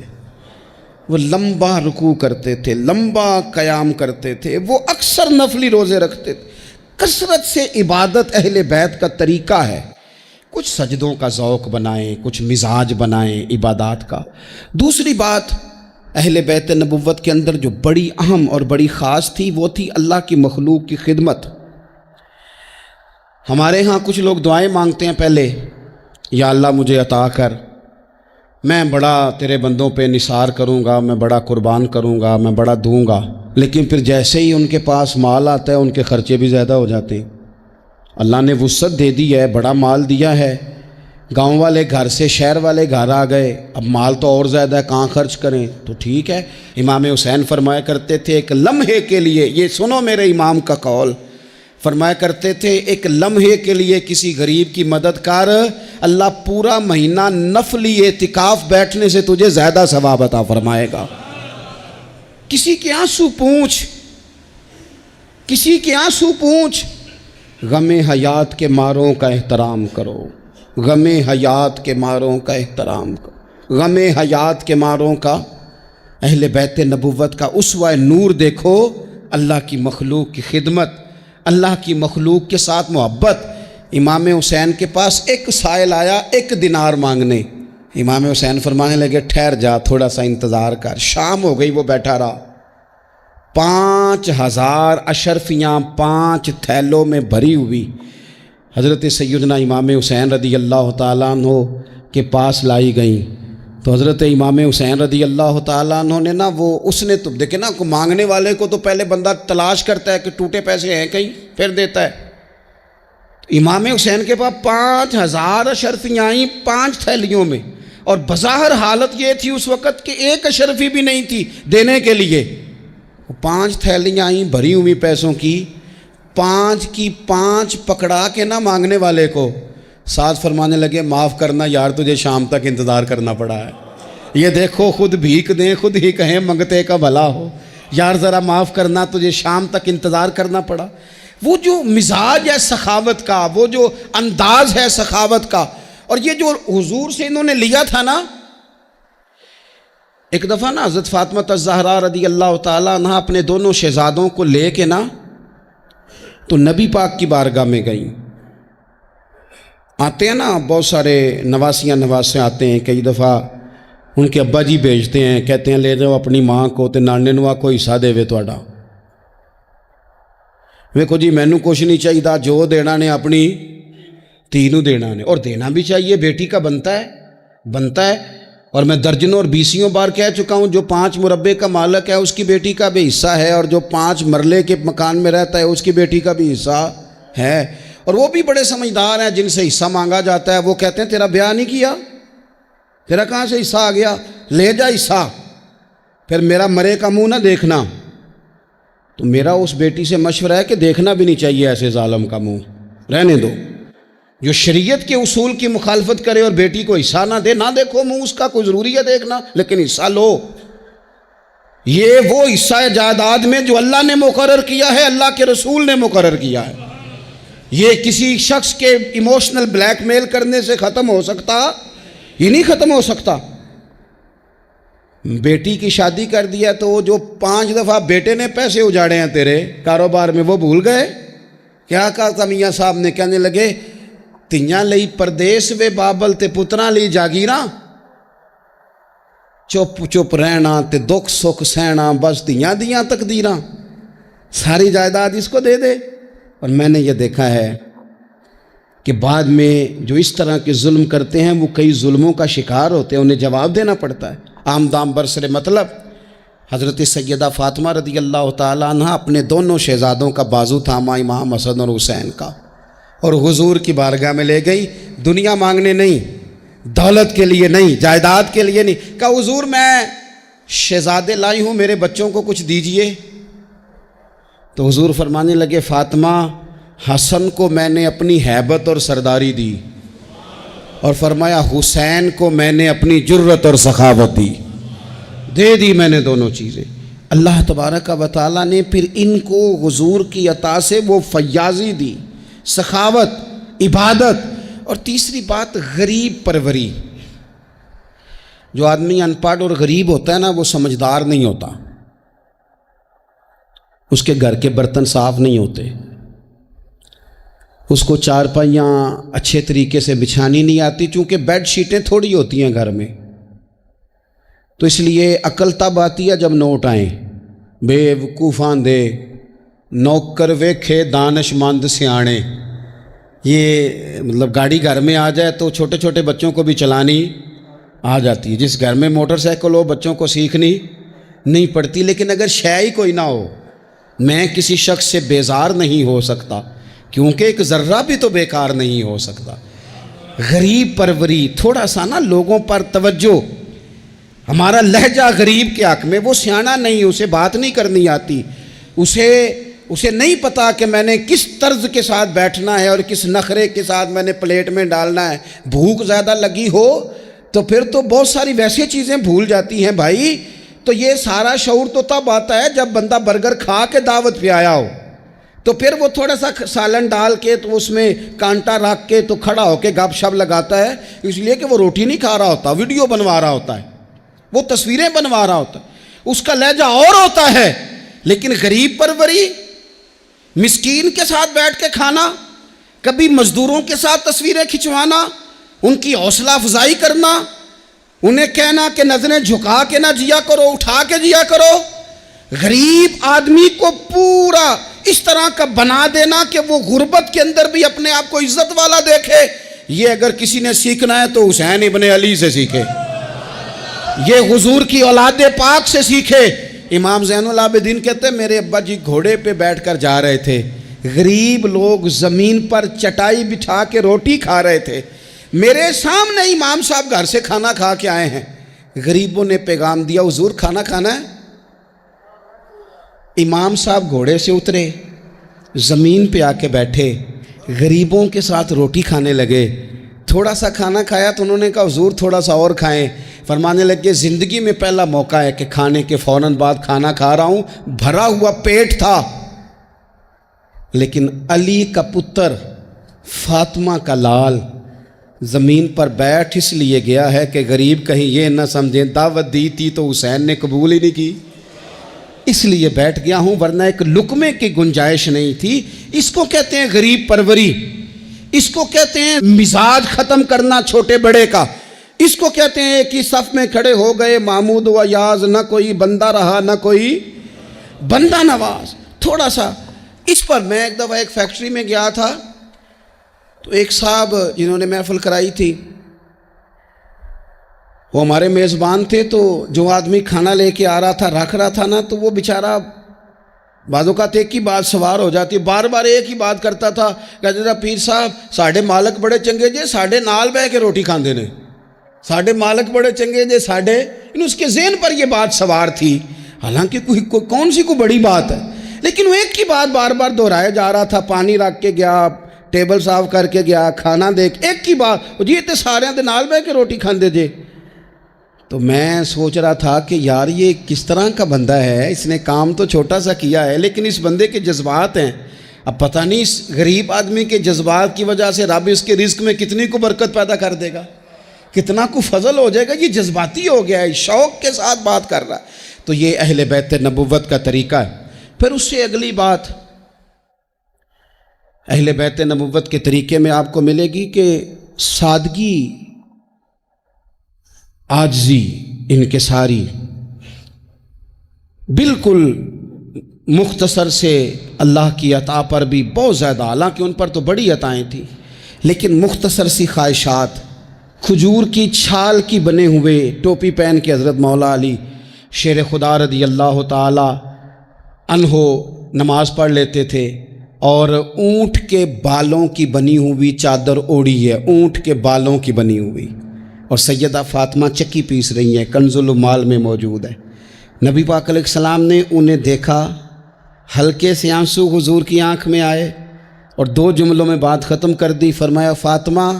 وہ لمبا رکوع کرتے تھے، لمبا قیام کرتے تھے، وہ اکثر نفلی روزے رکھتے تھے. کثرت سے عبادت اہل بیت کا طریقہ ہے. کچھ سجدوں کا ذوق بنائیں، کچھ مزاج بنائیں عبادات کا. دوسری بات اہل بیت نبوت کے اندر جو بڑی اہم اور بڑی خاص تھی وہ تھی اللہ کی مخلوق کی خدمت. ہمارے ہاں کچھ لوگ دعائیں مانگتے ہیں پہلے، یا اللہ مجھے عطا کر، میں بڑا تیرے بندوں پہ نثار کروں گا، میں بڑا قربان کروں گا، میں بڑا دوں گا. لیکن پھر جیسے ہی ان کے پاس مال آتا ہے ان کے خرچے بھی زیادہ ہو جاتے ہیں. اللہ نے وسعت دے دی ہے، بڑا مال دیا ہے، گاؤں والے گھر سے شہر والے گھر آ گئے، اب مال تو اور زیادہ ہے، کہاں خرچ کریں؟ تو ٹھیک ہے. امام حسین فرمایا کرتے تھے ایک لمحے کے لیے، یہ سنو میرے امام کا قول، فرمایا کرتے تھے ایک لمحے کے لیے کسی غریب کی مدد کر، اللہ پورا مہینہ نفلی اعتکاف بیٹھنے سے تجھے زیادہ ثواب عطا فرمائے گا. کسی کے آنسو پوچھ، کسی کے آنسو پوچھ. غم حیات کے ماروں کا احترام کرو، غم حیات کے ماروں کا احترام کرو، غم حیات کے ماروں کا. اہل بیت نبوت کا اسوہ نور دیکھو، اللہ کی مخلوق کی خدمت، اللہ کی مخلوق کے ساتھ محبت. امام حسین کے پاس ایک سائل آیا 1 دینار مانگنے. امام حسین فرمانے لگے ٹھہر جا، تھوڑا سا انتظار کر. شام ہو گئی، وہ بیٹھا رہا. 5000 اشرفیاں 5 تھیلوں میں بھری ہوئی حضرت سیدنا امام حسین رضی اللہ تعالیٰ عنہ کے پاس لائی گئیں. تو حضرت امام حسین رضی اللہ تعالیٰ عنہ نے نا وہ اس نے تو دیکھے نا، کو مانگنے والے کو تو پہلے بندہ تلاش کرتا ہے کہ ٹوٹے پیسے ہیں کہیں، پھر دیتا ہے. امام حسین کے پاس 5000 اشرفیاں آئیں 5 تھیلیوں میں، اور بظاہر حالت یہ تھی اس وقت کہ ایک اشرفی بھی نہیں تھی دینے کے لیے. 5 تھیلیاں آئیں بھری ہوئی پیسوں کی، 5 کی 5 پکڑا کے نہ مانگنے والے کو ساتھ فرمانے لگے معاف کرنا یار، تجھے شام تک انتظار کرنا پڑا ہے. یہ دیکھو خود بھیک دیں خود ہی کہیں منگتے کا بھلا ہو، یار ذرا معاف کرنا، تجھے شام تک انتظار کرنا پڑا. وہ جو مزاج ہے سخاوت کا، وہ جو انداز ہے سخاوت کا، اور یہ جو حضور سے انہوں نے لیا تھا نا. ایک دفعہ نا حضرت فاطمہ الزہرا رضی اللہ تعالیٰ عنہ اپنے دونوں شہزادوں کو لے کے نا تو نبی پاک کی بارگاہ میں گئیں. آتے ہیں نا بہت سارے نواسے آتے ہیں، کئی دفعہ ان کے ابا جی بھیجتے ہیں، کہتے ہیں لے جاؤ اپنی ماں کو تے نانے نوا کو حصہ دے وے تہاڈا. ویکھو جی مینوں کچھ نہیں چاہیے، جو دینا نے اپنی دھی نوں دینا نے، اور دینا بھی چاہیے، بیٹی کا بنتا ہے. اور میں درجنوں اور بیسیوں بار کہہ چکا ہوں، جو 5 مربے کا مالک ہے اس کی بیٹی کا بھی حصہ ہے، اور جو 5 مرلے کے مکان میں رہتا ہے اس کی بیٹی کا بھی حصہ ہے. اور وہ بھی بڑے سمجھدار ہیں، جن سے حصہ مانگا جاتا ہے وہ کہتے ہیں تیرا بیاہ نہیں کیا، تیرا کہاں سے حصہ آ گیا، لے جا حصہ، پھر میرا مرے کا منہ نہ دیکھنا. تو میرا اس بیٹی سے مشورہ ہے کہ دیکھنا بھی نہیں چاہیے ایسے ظالم کا منہ، رہنے دو. جو شریعت کے اصول کی مخالفت کرے اور بیٹی کو حصہ نہ دے، نہ دیکھو منہ اس کا، کوئی ضروری ہے دیکھنا، لیکن حصہ لو. یہ وہ حصہ ہے جائیداد میں جو اللہ نے مقرر کیا ہے، اللہ کے رسول نے مقرر کیا ہے. یہ کسی شخص کے ایموشنل بلیک میل کرنے سے ختم ہو سکتا، یہ نہیں ختم ہو سکتا. بیٹی کی شادی کر دیا تو وہ جو 5 دفعہ بیٹے نے پیسے اجاڑے ہیں تیرے کاروبار میں وہ بھول گئے. کیا کہا تھا میاں صاحب نے؟ کہنے لگے تیاں لئی پردیس وے بابل تے پتراں لئی جاگیراں، چپ چپ رہنا تے دکھ سکھ سہنا، بس تیاں دیاں تقدیراں، ساری جائیداد اس کو دے دے. اور میں نے یہ دیکھا ہے کہ بعد میں جو اس طرح کے ظلم کرتے ہیں وہ کئی ظلموں کا شکار ہوتے ہیں، انہیں جواب دینا پڑتا ہے. آمدام برسر مطلب حضرت سیدہ فاطمہ رضی اللہ تعالیٰ عنہ اپنے دونوں شہزادوں کا بازو تھاما، امام حسن اور حسین کا، اور حضور کی بارگاہ میں لے گئی. دنیا مانگنے نہیں، دولت کے لیے نہیں، جائیداد کے لیے نہیں. کہا حضور میں شہزادے لائی ہوں، میرے بچوں کو کچھ دیجئے. تو حضور فرمانے لگے فاطمہ، حسن کو میں نے اپنی ہیبت اور سرداری دی، اور فرمایا حسین کو میں نے اپنی جرت اور سخاوت دی. دے دی میں نے دونوں چیزیں. اللہ تبارک و تعالیٰ نے پھر ان کو حضور کی عطا سے وہ فیاضی دی، سخاوت، عبادت، اور تیسری بات غریب پروری۔ جو آدمی ان پڑھ اور غریب ہوتا ہے نا، وہ سمجھدار نہیں ہوتا، اس کے گھر کے برتن صاف نہیں ہوتے، اس کو چارپائیاں اچھے طریقے سے بچھانی نہیں آتی، چونکہ بیڈ شیٹیں تھوڑی ہوتی ہیں گھر میں، تو اس لیے عقل تب آتی ہے جب نوٹ آئیں۔ بے وقوفاں دے نوکر ویکھے دانش مند سیانے، یہ مطلب گاڑی گھر میں آ جائے تو چھوٹے چھوٹے بچوں کو بھی چلانی آ جاتی ہے۔ جس گھر میں موٹر سائیکل ہو بچوں کو سیکھنی نہیں پڑتی، لیکن اگر شے ہی کوئی نہ ہو، میں کسی شخص سے بیزار نہیں ہو سکتا، کیونکہ ایک ذرہ بھی تو بیکار نہیں ہو سکتا۔ غریب پروری، تھوڑا سا نا لوگوں پر توجہ۔ ہمارا لہجہ غریب کے حق میں، وہ سیانا نہیں، اسے بات نہیں کرنی آتی، اسے نہیں پتا کہ میں نے کس طرز کے ساتھ بیٹھنا ہے اور کس نخرے کے ساتھ میں نے پلیٹ میں ڈالنا ہے۔ بھوک زیادہ لگی ہو تو پھر تو بہت ساری ویسی چیزیں بھول جاتی ہیں بھائی۔ تو یہ سارا شعور تو تب آتا ہے جب بندہ برگر کھا کے دعوت پہ آیا ہو، تو پھر وہ تھوڑا سا سالن ڈال کے تو اس میں کانٹا رکھ کے تو کھڑا ہو کے گپ شپ لگاتا ہے، اس لیے کہ وہ روٹی نہیں کھا رہا ہوتا، ویڈیو بنوا رہا ہوتا ہے، وہ تصویریں بنوا رہا ہوتا ہے، اس کا لہجہ اور ہوتا ہے۔ لیکن غریب پروری، مسکین کے ساتھ بیٹھ کے کھانا، کبھی مزدوروں کے ساتھ تصویریں کھنچوانا، ان کی حوصلہ افزائی کرنا، انہیں کہنا کہ نظریں جھکا کے نہ جیا کرو، اٹھا کے جیا کرو۔ غریب آدمی کو پورا اس طرح کا بنا دینا کہ وہ غربت کے اندر بھی اپنے آپ کو عزت والا دیکھے۔ یہ اگر کسی نے سیکھنا ہے تو حسین ابن علی سے سیکھے، یہ حضور کی اولاد پاک سے سیکھے۔ امام زین العابدین کہتے ہیں میرے ابا جی گھوڑے پہ بیٹھ کر جا رہے تھے، غریب لوگ زمین پر چٹائی بچھا کے روٹی کھا رہے تھے، میرے سامنے امام صاحب گھر سے کھانا کھا کے آئے ہیں، غریبوں نے پیغام دیا حضور کھانا کھانا ہے۔ امام صاحب گھوڑے سے اترے، زمین پہ آ کے بیٹھے، غریبوں کے ساتھ روٹی کھانے لگے۔ تھوڑا سا کھانا کھایا تو انہوں نے کہا حضور تھوڑا سا اور کھائیں۔ فرمانے لگے زندگی میں پہلا موقع ہے کہ کھانے کے فوراً بعد کھانا کھا رہا ہوں، بھرا ہوا پیٹ تھا، لیکن علی کا پتر، فاطمہ کا لال زمین پر بیٹھ اس لیے گیا ہے کہ غریب کہیں یہ نہ سمجھیں دعوت دی تھی تو حسین نے قبول ہی نہیں کی، اس لیے بیٹھ گیا ہوں، ورنہ ایک لقمے کی گنجائش نہیں تھی۔ اس کو کہتے ہیں غریب پروری، اس کو کہتے ہیں مزاج ختم کرنا چھوٹے بڑے کا، اس کو کہتے ہیں ایک ہی صف میں کھڑے ہو گئے محمود و یاز، نہ کوئی بندہ رہا نہ کوئی بندہ نواز۔ تھوڑا سا اس پر میں ایک دفعہ ایک فیکٹری میں گیا تھا، تو ایک صاحب جنہوں نے محفل کرائی تھی وہ ہمارے میزبان تھے، تو جو آدمی کھانا لے کے آ رہا تھا رکھ رہا تھا نا، تو وہ بیچارہ بعض اوقات ایک ہی بات سوار ہو جاتی، بار بار ایک ہی بات کرتا تھا، کہتے تھا پیر صاحب ساڈے مالک بڑے چنگے جے، ساڈے نال بہ کے روٹی کھاندے نے، ساڈے مالک بڑے چنگے جے ساڈے، اس کے ذہن پر یہ بات سوار تھی، حالانکہ کون سی کوئی بڑی بات ہے، لیکن وہ ایک ہی بات بار بار دہرایا جا رہا تھا۔ پانی رکھ کے گیا، ٹیبل صاف کر کے گیا، کھانا دیکھ، ایک ہی بات، جی تے سارے دے نال بہ کے روٹی کھاندے جے۔ تو میں سوچ رہا تھا کہ یار یہ کس طرح کا بندہ ہے، اس نے کام تو چھوٹا سا کیا ہے، لیکن اس بندے کے جذبات ہیں، اب پتہ نہیں اس غریب آدمی کے جذبات کی وجہ سے رب اس کے رزق میں کتنی کو برکت پیدا کر دے گا، کتنا کو فضل ہو جائے گا۔ یہ جذباتی ہو گیا ہے، شوق کے ساتھ بات کر رہا ہے، تو یہ اہل بیت نبوت کا طریقہ ہے۔ پھر اس سے اگلی بات اہل بیت نبوت کے طریقے میں آپ کو ملے گی کہ سادگی، عاجزی، انکساری، بالکل مختصر سے اللہ کی عطا پر بھی بہت زیادہ، حالانکہ ان پر تو بڑی عطائیں تھیں، لیکن مختصر سی خواہشات، کھجور کی چھال کی بنے ہوئے ٹوپی پہن کے حضرت مولا علی شیر خدا رضی اللہ تعالی عنہ نماز پڑھ لیتے تھے، اور اونٹ کے بالوں کی بنی ہوئی چادر اوڑھی ہے، اونٹ کے بالوں کی بنی ہوئی، اور سیدہ فاطمہ چکی پیس رہی ہیں، کنز المال میں موجود ہے۔ نبی پاک علیہ السلام نے انہیں دیکھا، ہلکے سے آنسو حضور کی آنکھ میں آئے، اور 2 جملوں میں بات ختم کر دی۔ فرمایا فاطمہ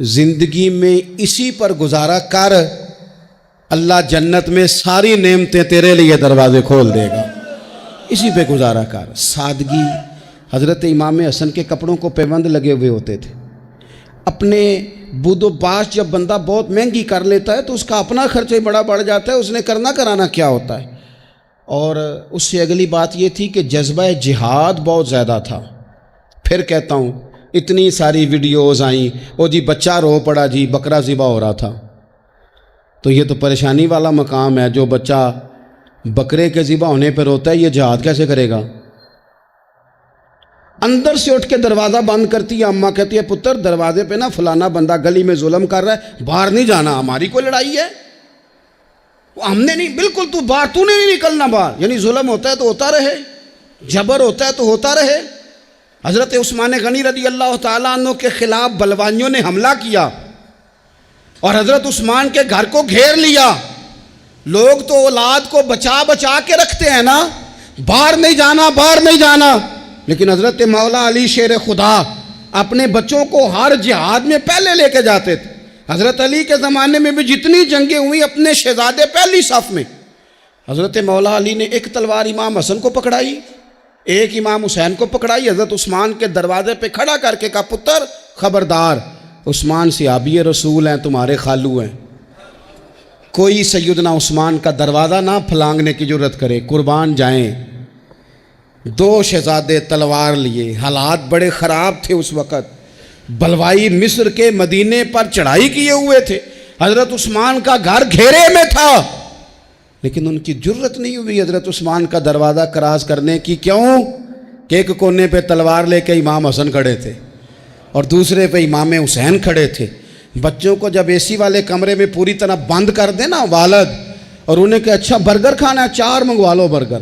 زندگی میں اسی پر گزارا کر اللہ جنت میں ساری نعمتیں تیرے لیے دروازے کھول دے گا، اسی پہ گزارا کر۔ سادگی۔ حضرت امام حسن کے کپڑوں کو پیوند لگے ہوئے ہوتے تھے۔ اپنے بود و باش جب بندہ بہت مہنگی کر لیتا ہے تو اس کا اپنا خرچہ ہی بڑا بڑھ جاتا ہے، اس نے کرنا کرانا کیا ہوتا ہے۔ اور اس سے اگلی بات یہ تھی کہ جذبہ جہاد بہت زیادہ تھا۔ پھر کہتا ہوں، اتنی ساری ویڈیوز آئیں، وہ جی بچہ رو پڑا جی بکرا ذبح ہو رہا تھا، تو یہ تو پریشانی والا مقام ہے۔ جو بچہ بکرے کے ذبح ہونے پہ روتا ہے، یہ جہاد کیسے کرے گا؟ اندر سے اٹھ کے دروازہ بند کرتی ہے اماں، کہتی ہے پتر دروازے پہ نا فلانا بندہ گلی میں ظلم کر رہا ہے، باہر نہیں جانا، ہماری کوئی لڑائی ہے، ہم نے نہیں، بالکل تو باہر، تو نے نہیں نکلنا باہر۔ یعنی ظلم ہوتا ہے تو ہوتا رہے، جبر ہوتا ہے تو ہوتا رہے۔ حضرت عثمان غنی رضی اللہ تعالیٰ عنہ کے خلاف بلوانیوں نے حملہ کیا اور حضرت عثمان کے گھر کو گھیر لیا۔ لوگ تو اولاد کو بچا بچا کے رکھتے ہیں نا، باہر نہیں جانا، باہر نہیں جانا، لیکن حضرت مولا علی شیر خدا اپنے بچوں کو ہر جہاد میں پہلے لے کے جاتے تھے۔ حضرت علی کے زمانے میں بھی جتنی جنگیں ہوئی اپنے شہزادے پہلی صف میں۔ حضرت مولا علی نے ایک تلوار امام حسن کو پکڑائی، ایک امام حسین کو پکڑائی، حضرت عثمان کے دروازے پہ کھڑا کر کے کہا پتر خبردار، عثمان صحابی رسول ہیں، تمہارے خالو ہیں، کوئی سیدنا عثمان کا دروازہ نہ پھلانگنے کی جرت کرے، قربان جائیں۔ دو شہزادے تلوار لیے، حالات بڑے خراب تھے اس وقت، بلوائی مصر کے مدینے پر چڑھائی کیے ہوئے تھے، حضرت عثمان کا گھر گھیرے میں تھا، لیکن ان کی جرت نہیں ہوئی حضرت عثمان کا دروازہ کراس کرنے کی۔ کیوں؟ کہ ایک کونے پہ تلوار لے کے امام حسن کھڑے تھے اور دوسرے پہ امام حسین کھڑے تھے۔ بچوں کو جب اے سی والے کمرے میں پوری طرح بند کر دے نا والد، اور انہیں کہ اچھا برگر کھانا ہے، 4 منگوا لو برگر،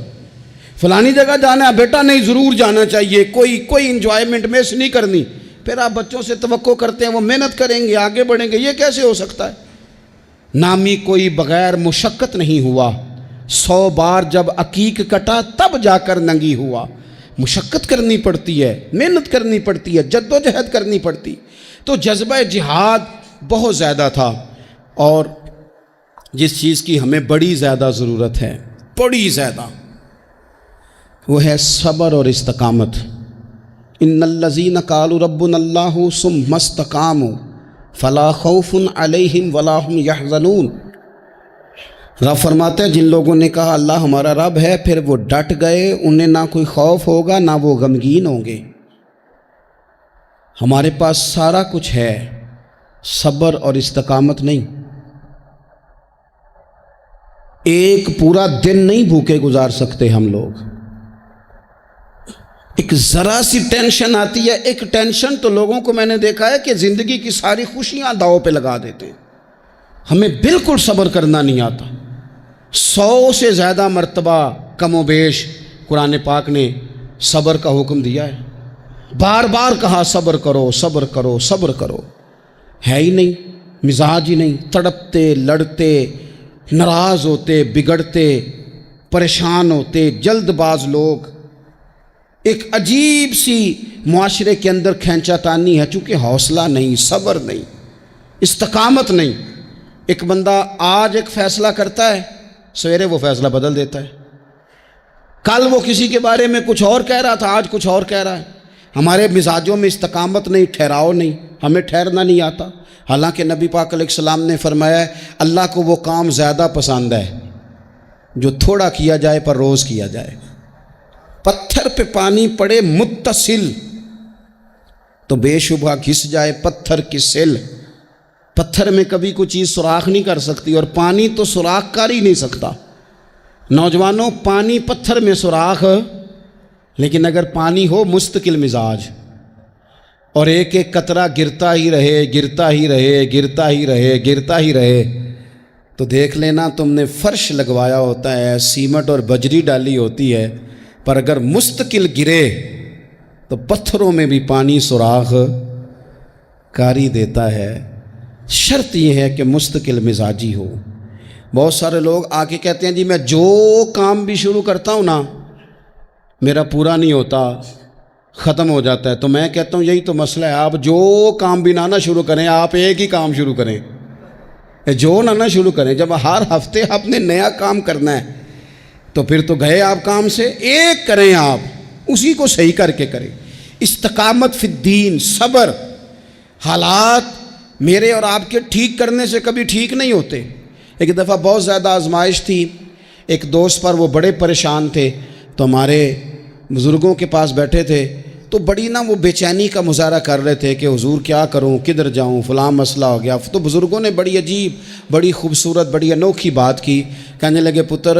فلانی جگہ جانا ہے بیٹا، نہیں ضرور جانا چاہیے، کوئی انجوائمنٹ مس نہیں کرنی، پھر آپ بچوں سے توقع کرتے ہیں وہ محنت کریں گے، آگے بڑھیں گے، یہ کیسے ہو سکتا ہے؟ نامی کوئی بغیر مشقت نہیں ہوا، 100 بار جب عقیق کٹا تب جا کر ننگی ہوا۔ مشقت کرنی پڑتی ہے، محنت کرنی پڑتی ہے، جد و جہد کرنی پڑتی۔ تو جذبہ جہاد بہت زیادہ تھا، اور جس چیز کی ہمیں بڑی زیادہ ضرورت ہے، بڑی زیادہ، وہ ہے صبر اور استقامت۔ ان الذین قالوا ربنا اللہ ثم استقاموا فلا خوف علیہم ولا هم یحزنون۔ رب فرماتے ہیں جن لوگوں نے کہا اللہ ہمارا رب ہے، پھر وہ ڈٹ گئے، انہیں نہ کوئی خوف ہوگا نہ وہ غمگین ہوں گے۔ ہمارے پاس سارا کچھ ہے، صبر اور استقامت نہیں۔ ایک پورا دن نہیں بھوکے گزار سکتے ہم لوگ۔ ایک ذرا سی ٹینشن آتی ہے، ایک ٹینشن تو لوگوں کو میں نے دیکھا ہے کہ زندگی کی ساری خوشیاں داؤ پہ لگا دیتے ہیں۔ ہمیں بالکل صبر کرنا نہیں آتا۔ 100 سے زیادہ مرتبہ کم و بیش قرآن پاک نے صبر کا حکم دیا ہے، بار بار کہا صبر کرو صبر کرو صبر کرو، ہے ہی نہیں، مزاج ہی نہیں، تڑپتے لڑتے، ناراض ہوتے، بگڑتے، پریشان ہوتے، جلد باز لوگ۔ ایک عجیب سی معاشرے کے اندر کھینچا تانی ہے، چونکہ حوصلہ نہیں، صبر نہیں، استقامت نہیں۔ ایک بندہ آج ایک فیصلہ کرتا ہے، سویرے وہ فیصلہ بدل دیتا ہے۔ کل وہ کسی کے بارے میں کچھ اور کہہ رہا تھا، آج کچھ اور کہہ رہا ہے۔ ہمارے مزاجوں میں استقامت نہیں، ٹھہراؤ نہیں، ہمیں ٹھہرنا نہیں آتا۔ حالانکہ نبی پاک علیہ السلام نے فرمایا ہے اللہ کو وہ کام زیادہ پسند ہے جو تھوڑا کیا جائے پر روز کیا جائے۔ پتھر پہ پانی پڑے متصل تو بے شبہ گھس جائے پتھر کی سل۔ پتھر میں کبھی کوئی چیز سوراخ نہیں کر سکتی، اور پانی تو سوراخ کر ہی نہیں سکتا۔ نوجوانوں، پانی پتھر میں سوراخ، لیکن اگر پانی ہو مستقل مزاج اور ایک ایک قطرہ گرتا ہی رہے گرتا ہی رہے گرتا ہی رہے گرتا ہی رہے، تو دیکھ لینا تم نے فرش لگوایا ہوتا ہے، سیمنٹ اور بجری ڈالی ہوتی ہے، پر اگر مستقل گرے تو پتھروں میں بھی پانی سوراخ کاری دیتا ہے۔ شرط یہ ہے کہ مستقل مزاجی ہو۔ بہت سارے لوگ آ کے کہتے ہیں جی میں جو کام بھی شروع کرتا ہوں نا میرا پورا نہیں ہوتا، ختم ہو جاتا ہے۔ تو میں کہتا ہوں یہی تو مسئلہ ہے، آپ جو کام بھی نہ شروع کریں، آپ ایک ہی کام شروع کریں، جو نہ شروع کریں. جب ہر ہفتے آپ نے نیا کام کرنا ہے تو پھر تو گئے آپ کام سے. ایک کریں آپ, اسی کو صحیح کر کے کریں. استقامت فی الدین, صبر. حالات میرے اور آپ کے ٹھیک کرنے سے کبھی ٹھیک نہیں ہوتے. ایک دفعہ بہت زیادہ آزمائش تھی ایک دوست پر, وہ بڑے پریشان تھے, تو ہمارے بزرگوں کے پاس بیٹھے تھے, تو بڑی وہ بے چینی کا مظاہرہ کر رہے تھے کہ حضور کیا کروں, کدھر جاؤں, فلاں مسئلہ ہو گیا. تو بزرگوں نے بڑی عجیب, بڑی خوبصورت, بڑی انوکھی بات کی. کہنے لگے پتر,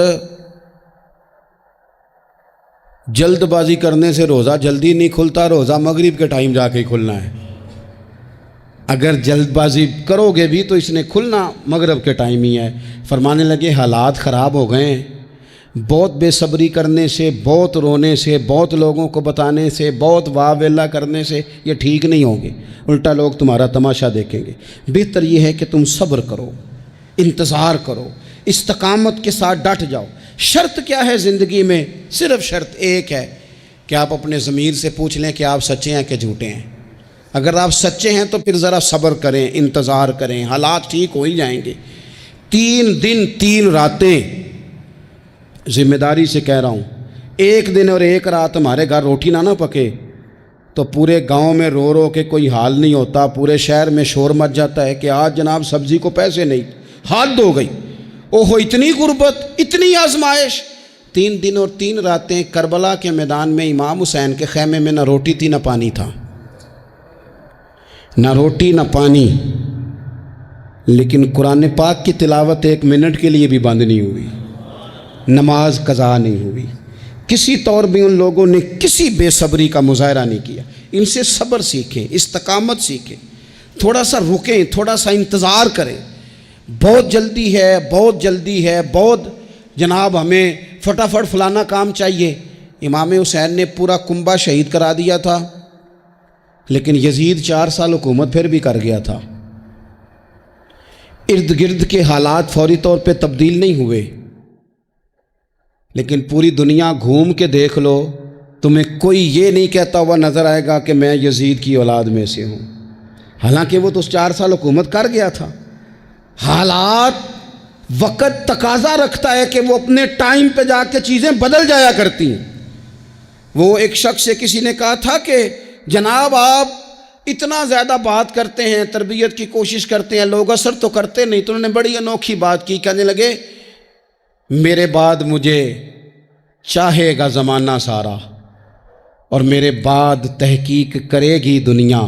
جلد بازی کرنے سے روزہ جلدی نہیں کھلتا, روزہ مغرب کے ٹائم جا کے کھلنا ہے. اگر جلد بازی کرو گے بھی تو اس نے کھلنا مغرب کے ٹائم ہی ہے. فرمانے لگے حالات خراب ہو گئے ہیں, بہت بے صبری کرنے سے, بہت رونے سے, بہت لوگوں کو بتانے سے, بہت واہ ویلا کرنے سے یہ ٹھیک نہیں ہوں گے, الٹا لوگ تمہارا تماشا دیکھیں گے. بہتر یہ ہے کہ تم صبر کرو, انتظار کرو, استقامت کے ساتھ ڈٹ جاؤ. شرط کیا ہے زندگی میں؟ صرف شرط ایک ہے کہ آپ اپنے ضمیر سے پوچھ لیں کہ آپ سچے ہیں کہ جھوٹے ہیں. اگر آپ سچے ہیں تو پھر ذرا صبر کریں, انتظار کریں, حالات ٹھیک ہو ہی جائیں گے. 3 دن 3 راتیں, ذمہ داری سے کہہ رہا ہوں, 1 دن اور 1 رات ہمارے گھر روٹی نہ پکے تو پورے گاؤں میں رو رو کے کوئی حال نہیں ہوتا, پورے شہر میں شور مچ جاتا ہے کہ آج جناب سبزی کو پیسے نہیں, حد ہو گئی. اوہو, اتنی غربت, اتنی آزمائش. 3 دن اور 3 راتیں کربلا کے میدان میں امام حسین کے خیمے میں نہ روٹی تھی نہ پانی تھا, نہ روٹی نہ پانی. لیکن قرآن پاک کی تلاوت 1 منٹ کے لیے بھی بند نہیں ہوئی, نماز قضا نہیں ہوئی. کسی طور بھی ان لوگوں نے کسی بے صبری کا مظاہرہ نہیں کیا. ان سے صبر سیکھیں, استقامت سیکھیں, تھوڑا سا رکیں, تھوڑا سا انتظار کریں. بہت جلدی ہے, بہت جلدی ہے, بہت جناب ہمیں فٹافٹ فلانا کام چاہیے. امام حسین نے پورا کنبہ شہید کرا دیا تھا, لیکن یزید 4 سال حکومت پھر بھی کر گیا تھا. ارد گرد کے حالات فوری طور پہ تبدیل نہیں ہوئے, لیکن پوری دنیا گھوم کے دیکھ لو, تمہیں کوئی یہ نہیں کہتا ہوا نظر آئے گا کہ میں یزید کی اولاد میں سے ہوں, حالانکہ وہ تو 4 سال حکومت کر گیا تھا. حالات, وقت تقاضا رکھتا ہے کہ وہ اپنے ٹائم پہ جا کے چیزیں بدل جایا کرتی ہیں. وہ ایک شخص سے کسی نے کہا تھا کہ جناب آپ اتنا زیادہ بات کرتے ہیں, تربیت کی کوشش کرتے ہیں, لوگ اثر تو کرتے نہیں. تو انہوں نے بڑی انوکھی بات کی, کہنے لگے میرے بعد مجھے چاہے گا زمانہ سارا اور میرے بعد تحقیق کرے گی دنیا.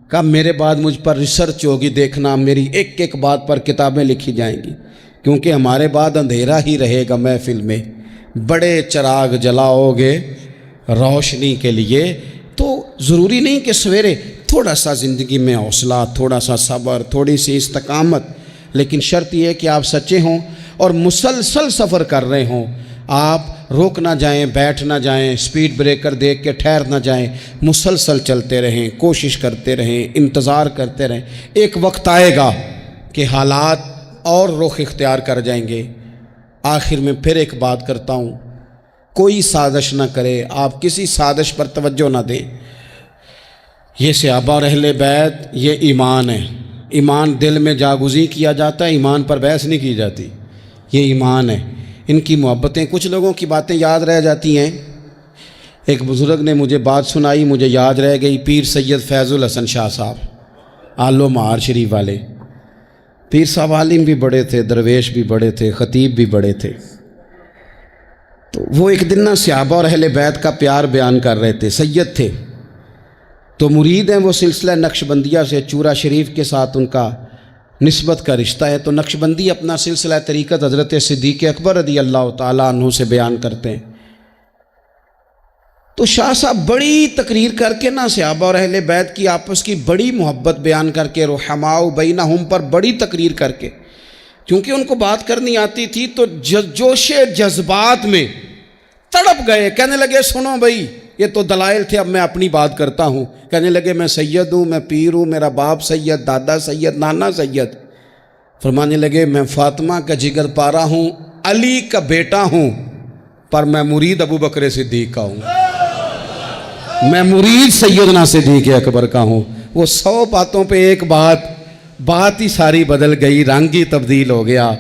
کب میرے بعد مجھ پر ریسرچ ہوگی, دیکھنا میری ایک ایک بات پر کتابیں لکھی جائیں گی, کیونکہ ہمارے بعد اندھیرا ہی رہے گا محفل میں. بڑے چراغ جلاؤ گے روشنی کے لیے. تو ضروری نہیں کہ سویرے, تھوڑا سا زندگی میں حوصلہ, تھوڑا سا صبر, تھوڑی سی استقامت, لیکن شرط یہ ہے کہ آپ سچے ہوں اور مسلسل سفر کر رہے ہوں. آپ روک نہ جائیں, بیٹھ نہ جائیں, سپیڈ بریکر دیکھ کے ٹھہر نہ جائیں, مسلسل چلتے رہیں, کوشش کرتے رہیں, انتظار کرتے رہیں. ایک وقت آئے گا کہ حالات اور رخ اختیار کر جائیں گے. آخر میں پھر ایک بات کرتا ہوں, کوئی سازش نہ کرے, آپ کسی سازش پر توجہ نہ دیں. یہ صحابہ اور اہل بیت یہ ایمان ہے. ایمان دل میں جاگزی کیا جاتا ہے, ایمان پر بحث نہیں کی جاتی. یہ ایمان ہے. ان کی محبتیں, کچھ لوگوں کی باتیں یاد رہ جاتی ہیں. ایک بزرگ نے مجھے بات سنائی, مجھے یاد رہ گئی. پیر سید فیض الحسن شاہ صاحب, آلو مہار شریف والے پیر صاحب, عالم بھی بڑے تھے, درویش بھی بڑے تھے, خطیب بھی بڑے تھے. تو وہ ایک دن نہ صحابہ اور اہل بیت کا پیار بیان کر رہے تھے. سید تھے تو مرید ہیں وہ سلسلہ نقشبندیہ سے, چورا شریف کے ساتھ ان کا نسبت کا رشتہ ہے. تو نقشبندی اپنا سلسلہ طریقت حضرت صدیق اکبر رضی اللہ تعالیٰ عنہ سے بیان کرتے ہیں. تو شاہ صاحب بڑی تقریر کر کے نا صحابہ اور اہل بیت کی آپس کی بڑی محبت بیان کر کے, رحماء بینہم پر بڑی تقریر کر کے, کیونکہ ان کو بات کرنی آتی تھی تو جوش جذبات میں تڑپ گئے. کہنے لگے سنو بھائی, یہ تو دلائل تھے, اب میں اپنی بات کرتا ہوں. کہنے لگے میں سید ہوں, میں پیر ہوں, میرا باپ سید, دادا سید, نانا سید. فرمانے لگے میں فاطمہ کا جگر پارا ہوں, علی کا بیٹا ہوں, پر میں مرید ابو بکر صدیق کا ہوں, میں مرید سیدنا صدیق اکبر کا ہوں. وہ 100 باتوں پہ ایک بات بات ہی ساری بدل گئی، رنگ ہی تبدیل ہو گیا،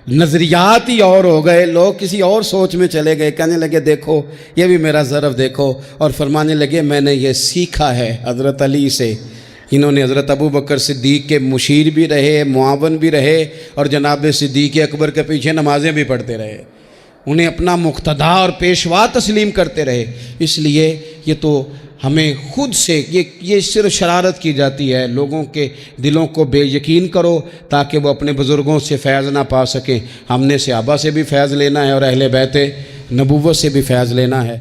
نظریات ہی اور ہو گئے، لوگ کسی اور سوچ میں چلے گئے، کہنے لگے دیکھو یہ بھی میرا ضرب دیکھو، اور فرمانے لگے میں نے یہ سیکھا ہے حضرت علی سے۔ انہوں نے حضرت ابو بکر صدیق کے مشیر بھی رہے، معاون بھی رہے، اور جناب صدیق اکبر کے پیچھے نمازیں بھی پڑھتے رہے، انہیں اپنا مقتدا اور پیشوا تسلیم کرتے رہے۔ اس لیے یہ تو ہمیں خود سے یہ صرف شرارت کی جاتی ہے، لوگوں کے دلوں کو بے یقین کرو تاکہ وہ اپنے بزرگوں سے فیض نہ پا سکیں۔ ہم نے صحابہ سے بھی فیض لینا ہے اور اہل بیت نبوت سے بھی فیض لینا ہے۔